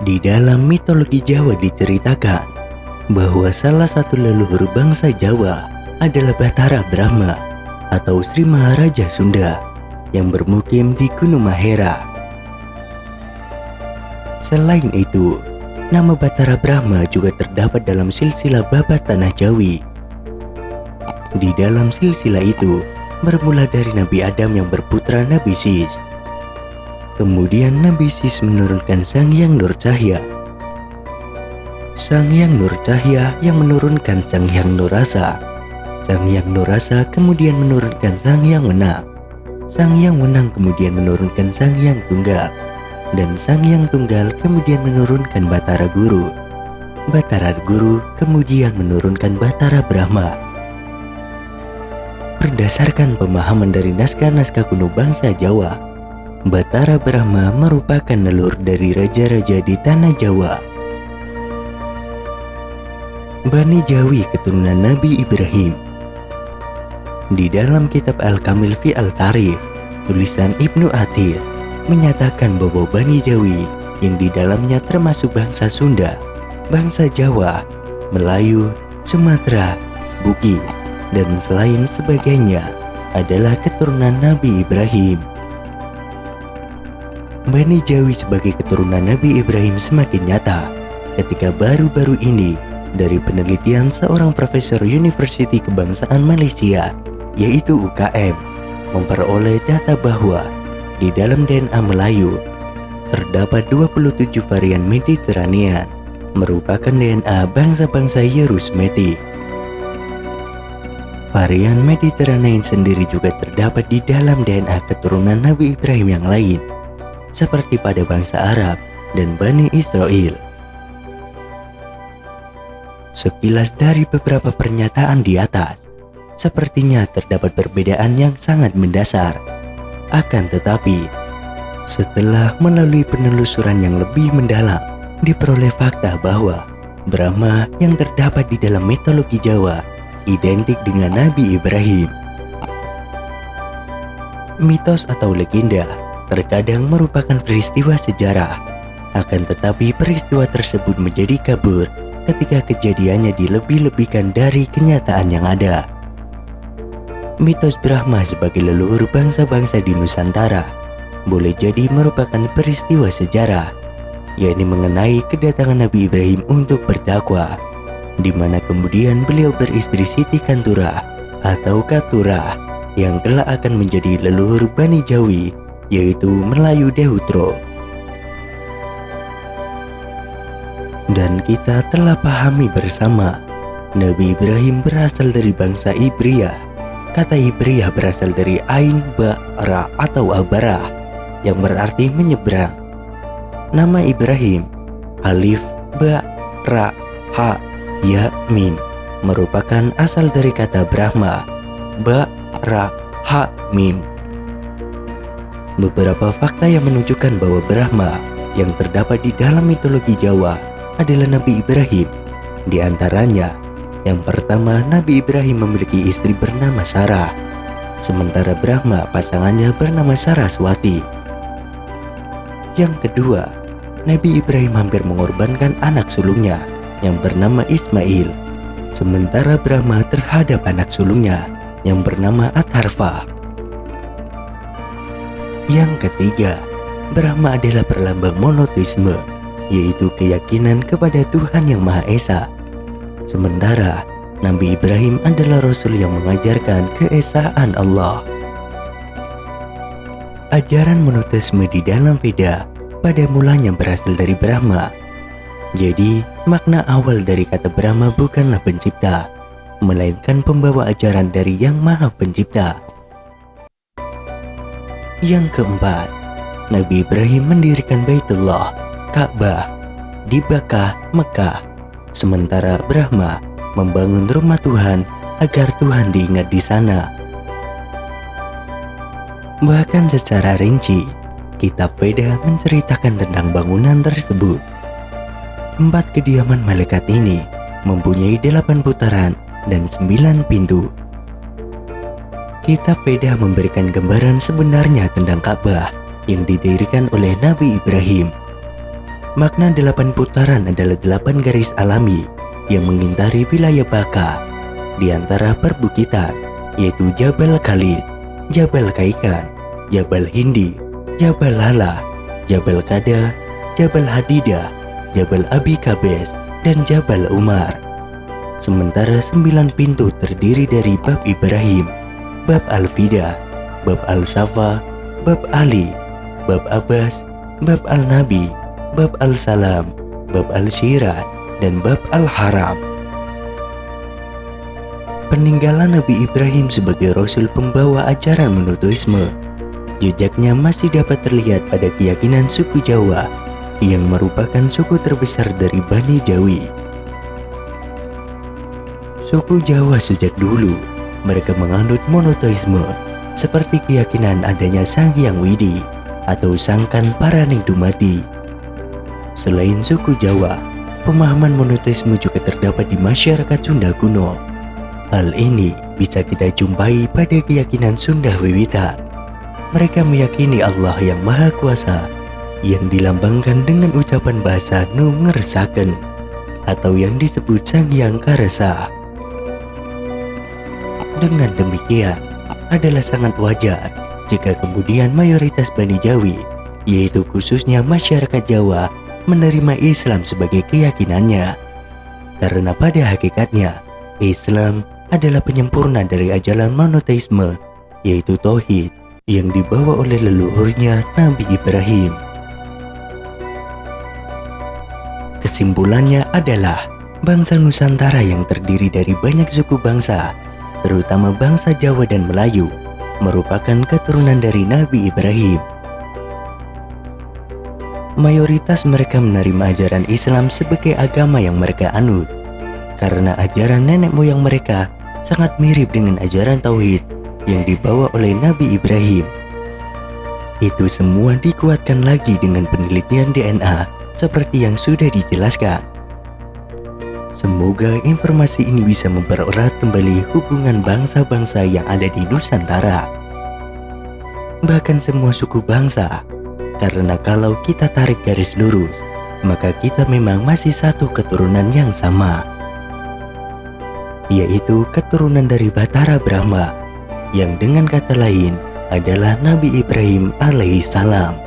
Di dalam mitologi Jawa diceritakan bahwa salah satu leluhur bangsa Jawa adalah Batara Brahma atau Sri Maharaja Sunda yang bermukim di Gunung Mahera. Selain itu, nama Batara Brahma juga terdapat dalam silsilah babat Tanah Jawi. Di dalam silsilah itu bermula dari Nabi Adam yang berputra Nabi Sis. Kemudian Nabi Sis menurunkan Sang Hyang Nur Cahya. Sang Hyang Nur Cahya yang menurunkan Sang Hyang Nur Rasa. Sang Hyang Nur Rasa kemudian menurunkan Sang Hyang Wenang. Sang Hyang Wenang kemudian menurunkan Sang Hyang Tunggal. Dan Sang Hyang Tunggal kemudian menurunkan Batara Guru. Batara Guru kemudian menurunkan Batara Brahma. Berdasarkan pemahaman dari naskah-naskah kuno bangsa Jawa, Batara Brahma merupakan leluhur dari raja-raja di tanah Jawa. Bani Jawi keturunan Nabi Ibrahim. Di dalam kitab Al-Kamil fi Al-Tarikh, tulisan Ibnu Athir menyatakan bahwa Bani Jawi yang di dalamnya termasuk bangsa Sunda, bangsa Jawa, Melayu, Sumatera, Bugis, dan selain sebagainya adalah keturunan Nabi Ibrahim. Bani Jawi sebagai keturunan Nabi Ibrahim semakin nyata ketika baru-baru ini dari penelitian seorang profesor Universiti Kebangsaan Malaysia, yaitu UKM, memperoleh data bahwa di dalam DNA Melayu terdapat 27 varian Mediterranean, merupakan DNA bangsa-bangsa Yerusmetik. Varian Mediterranean sendiri juga terdapat di dalam DNA keturunan Nabi Ibrahim yang lain, seperti pada bangsa Arab dan Bani Israel. Sekilas dari beberapa pernyataan di atas, sepertinya terdapat perbedaan yang sangat mendasar. Akan tetapi, setelah melalui penelusuran yang lebih mendalam, diperoleh fakta bahwa Brahma yang terdapat di dalam mitologi Jawa identik dengan Nabi Ibrahim. Mitos atau legenda terkadang merupakan peristiwa sejarah, akan tetapi peristiwa tersebut menjadi kabur ketika kejadiannya dilebih-lebihkan dari kenyataan yang ada. Mitos Brahma sebagai leluhur bangsa-bangsa di Nusantara boleh jadi merupakan peristiwa sejarah, yakni mengenai kedatangan Nabi Ibrahim untuk berdakwah, di mana kemudian beliau beristri Siti Kantura atau Katura yang kelak akan menjadi leluhur Bani Jawi, yaitu Melayu Dehutro. Dan kita telah pahami bersama, Nabi Ibrahim berasal dari bangsa Ibriyah. Kata Ibriyah berasal dari Ain Ba Ra atau Abarah, yang berarti menyeberang. Nama Ibrahim, Alif Ba Ra Ha Ya Mim, merupakan asal dari kata Brahma, Ba Ra Ha Mim. Beberapa fakta yang menunjukkan bahwa Brahma yang terdapat di dalam mitologi Jawa adalah Nabi Ibrahim. Di antaranya, yang pertama, Nabi Ibrahim memiliki istri bernama Sarah, sementara Brahma pasangannya bernama Saraswati. Yang kedua, Nabi Ibrahim hampir mengorbankan anak sulungnya yang bernama Ismail, sementara Brahma terhadap anak sulungnya yang bernama Atharva. Yang ketiga, Brahma adalah perlambang monoteisme, yaitu keyakinan kepada Tuhan Yang Maha Esa. Sementara Nabi Ibrahim adalah Rasul yang mengajarkan keesaan Allah. Ajaran monoteisme di dalam Veda pada mulanya berasal dari Brahma. Jadi, makna awal dari kata Brahma bukanlah pencipta, melainkan pembawa ajaran dari Yang Maha Pencipta. Yang keempat, Nabi Ibrahim mendirikan Baitullah, Ka'bah, di Bakkah, Mekah, sementara Brahma membangun rumah Tuhan agar Tuhan diingat di sana. Bahkan secara rinci, kitab Veda menceritakan tentang bangunan tersebut. Tempat kediaman malaikat ini mempunyai 8 putaran dan 9 pintu. Kitab Veda memberikan gambaran sebenarnya tentang Ka'bah yang didirikan oleh Nabi Ibrahim. Makna 8 putaran adalah 8 garis alami yang mengintari wilayah Baka di antara perbukitan, yaitu Jabal Khalid, Jabal Kaikan, Jabal Hindi, Jabal Lala, Jabal Kada, Jabal Hadidah, Jabal Abi Kabes, dan Jabal Umar. Sementara 9 pintu terdiri dari Bab Ibrahim, Bab Al-Fida, Bab Al-Safa, Bab Ali, Bab Abbas, Bab Al-Nabi, Bab Al-Salam, Bab Al-Syirat, dan Bab Al-Haram. Peninggalan Nabi Ibrahim sebagai Rasul pembawa ajaran monoteisme, jejaknya masih dapat terlihat pada keyakinan suku Jawa yang merupakan suku terbesar dari Bani Jawi. Suku Jawa sejak dulu, mereka menganut monoteisme, seperti keyakinan adanya Sang Hyang Widi atau Sangkan Paraning Dumadi. Selain suku Jawa, pemahaman monoteisme juga terdapat di masyarakat Sunda kuno. Hal ini bisa kita jumpai pada keyakinan Sunda Wiwitan. Mereka meyakini Allah yang Maha Kuasa, yang dilambangkan dengan ucapan bahasa Nu Ngersaken atau yang disebut Sang Hyang Karesa. Dengan demikian, adalah sangat wajar jika kemudian mayoritas Bani Jawi, yaitu khususnya masyarakat Jawa, menerima Islam sebagai keyakinannya. Karena pada hakikatnya, Islam adalah penyempurna dari ajaran monoteisme, yaitu Tauhid, yang dibawa oleh leluhurnya Nabi Ibrahim. Kesimpulannya adalah, bangsa Nusantara yang terdiri dari banyak suku bangsa, terutama bangsa Jawa dan Melayu, merupakan keturunan dari Nabi Ibrahim. Mayoritas mereka menerima ajaran Islam sebagai agama yang mereka anut, karena ajaran nenek moyang mereka sangat mirip dengan ajaran Tauhid yang dibawa oleh Nabi Ibrahim. Itu semua dikuatkan lagi dengan penelitian DNA seperti yang sudah dijelaskan. Semoga informasi ini bisa mempererat kembali hubungan bangsa-bangsa yang ada di Nusantara, bahkan semua suku bangsa, karena kalau kita tarik garis lurus, maka kita memang masih satu keturunan yang sama, yaitu keturunan dari Batara Brahma, yang dengan kata lain adalah Nabi Ibrahim alaihissalam.